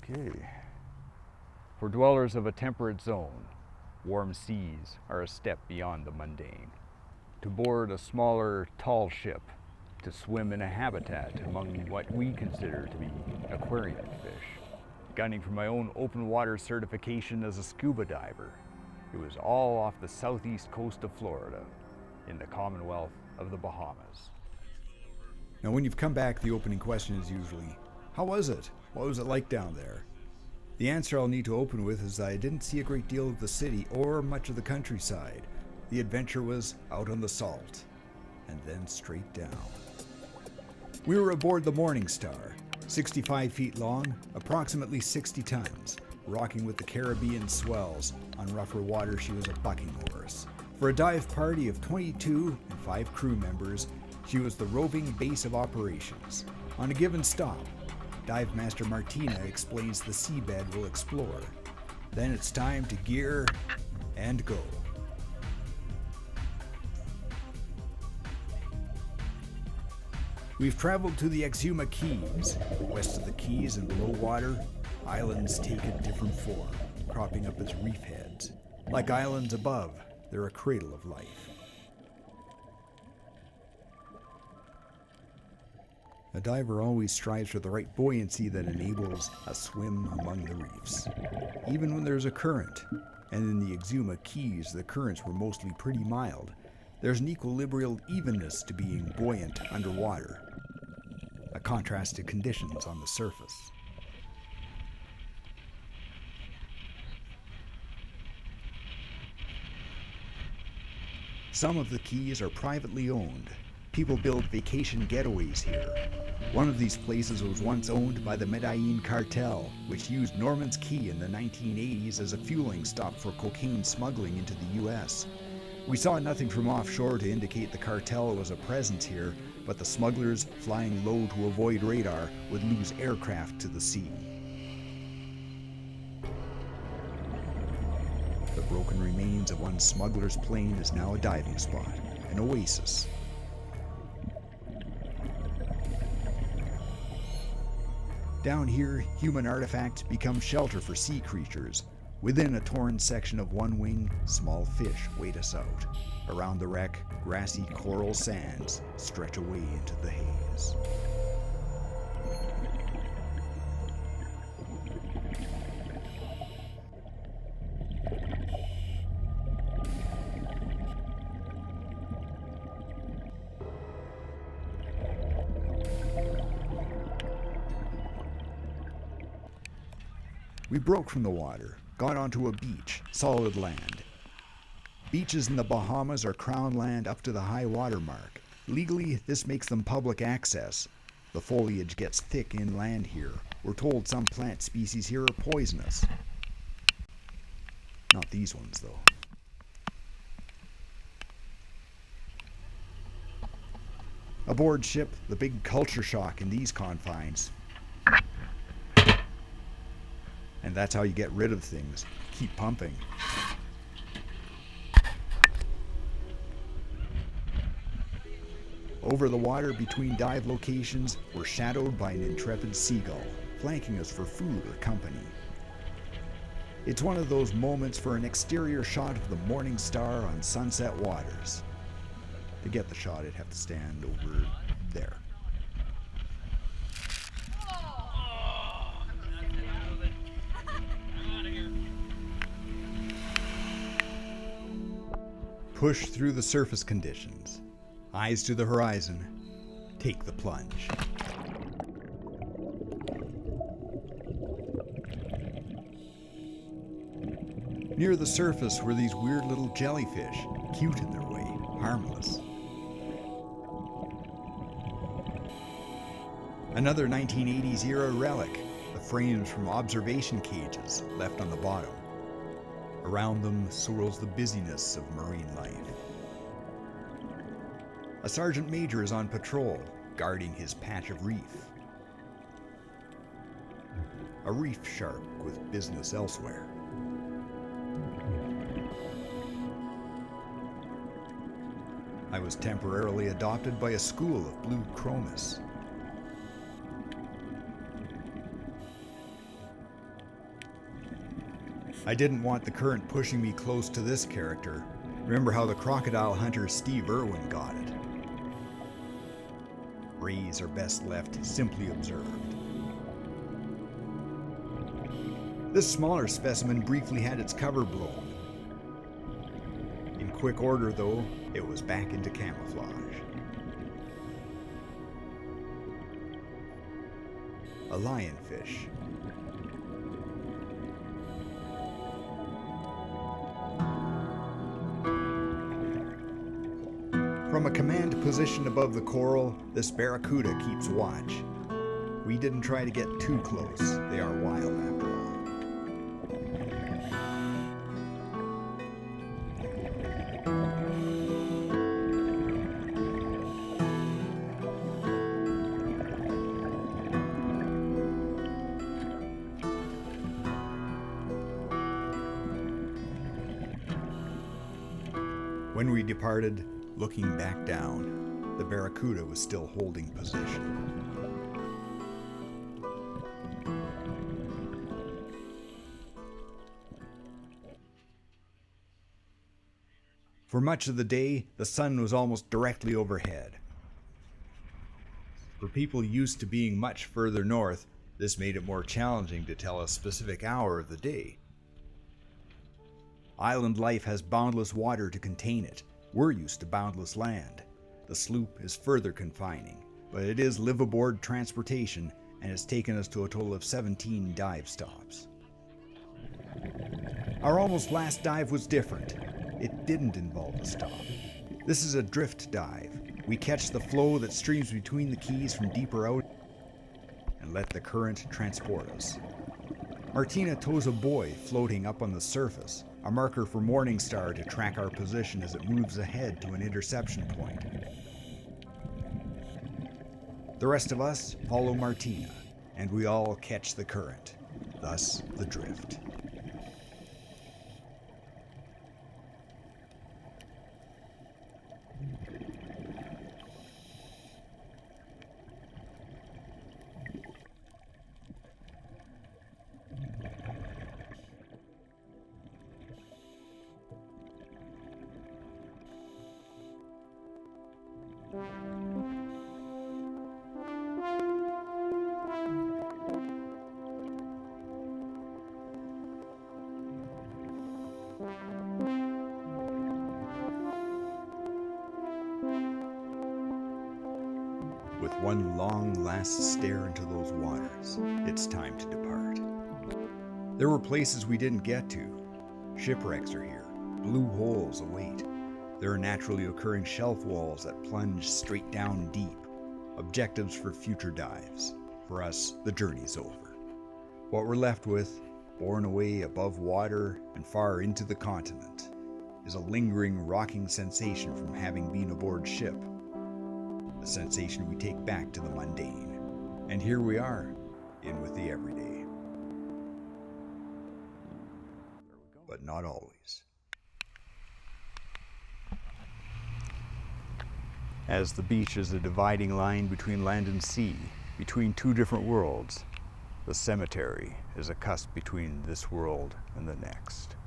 Okay. For dwellers of a temperate zone, warm seas are a step beyond the mundane. To board a smaller, tall ship, to swim in a habitat among what we consider to be aquarium fish. Gunning for my own open water certification as a scuba diver, it was all off the southeast coast of Florida, in the Commonwealth of the Bahamas. Now, when you've come back, the opening question is usually, how was it? What was it like down there? The answer I'll need to open with is I didn't see a great deal of the city or much of the countryside. The adventure was out on the salt, and then straight down. We were aboard the Morning Star, 65 feet long, approximately 60 tons. Rocking with the Caribbean swells. On rougher water, she was a bucking horse. For a dive party of 22 and 5 crew members, she was the roving base of operations. On a given stop, Dive Master Martina explains the seabed we'll explore. Then it's time to gear and go. We've traveled to the Exuma Keys. West of the Keys and below water, islands take a different form, cropping up as reef heads. Like islands above, they're a cradle of life. A diver always strives for the right buoyancy that enables a swim among the reefs, even when there's a current. And in the Exuma Keys, the currents were mostly pretty mild. There's an equilibrial evenness to being buoyant underwater, a contrast to conditions on the surface. Some of the keys are privately owned. People build vacation getaways here. One of these places was once owned by the Medellin cartel, which used Norman's Key in the 1980s as a fueling stop for cocaine smuggling into the U.S. We saw nothing from offshore to indicate the cartel was a presence here, but the smugglers, flying low to avoid radar, would lose aircraft to the sea. The broken remains of one smuggler's plane is now a diving spot, an oasis. Down here, human artifacts become shelter for sea creatures. Within a torn section of one wing, small fish wait us out. Around the wreck, grassy coral sands stretch away into the haze. We broke from the water, got onto a beach, solid land. Beaches in the Bahamas are crown land up to the high water mark. Legally, this makes them public access. The foliage gets thick inland here. We're told some plant species here are poisonous. Not these ones, though. Aboard ship, the big culture shock in these confines. And that's how you get rid of things. Keep pumping. Over the water between dive locations, we're shadowed by an intrepid seagull, flanking us for food or company. It's one of those moments for an exterior shot of the Morning Star on sunset waters. To get the shot, I'd have to stand over there. Push through the surface conditions. Eyes to the horizon. Take the plunge. Near the surface were these weird little jellyfish, cute in their way, harmless. Another 1980s era relic, the frames from observation cages left on the bottom. Around them swirls the busyness of marine life. A sergeant major is on patrol, guarding his patch of reef. A reef shark with business elsewhere. I was temporarily adopted by a school of blue chromis. I didn't want the current pushing me close to this character. Remember how the crocodile hunter Steve Irwin got it. Rays are best left simply observed. This smaller specimen briefly had its cover blown. In quick order, though, it was back into camouflage. A lionfish. From a command position above the coral, this barracuda keeps watch. We didn't try to get too close. They are wild after all. When we departed, looking back down, the barracuda was still holding position. For much of the day, the sun was almost directly overhead. For people used to being much further north, this made it more challenging to tell a specific hour of the day. Island life has boundless water to contain it. We're used to boundless land. The sloop is further confining, but it is live-aboard transportation and has taken us to a total of 17 dive stops. Our almost last dive was different. It didn't involve a stop. This is a drift dive. We catch the flow that streams between the keys from deeper out and let the current transport us. Martina tows a buoy floating up on the surface, a marker for Morningstar to track our position as it moves ahead to an interception point. The rest of us follow Martina, and we all catch the current, thus the drift. With one long last stare into those waters, it's time to depart. There were places we didn't get to. Shipwrecks are here. Blue holes await. There are naturally occurring shelf walls that plunge straight down deep. Objectives for future dives. For us, the journey's over. What we're left with, borne away above water and far into the continent, is a lingering rocking sensation from having been aboard ship. A sensation we take back to the mundane. And here we are, in with the everyday. But not always. As the beach is a dividing line between land and sea, between two different worlds, the cemetery is a cusp between this world and the next.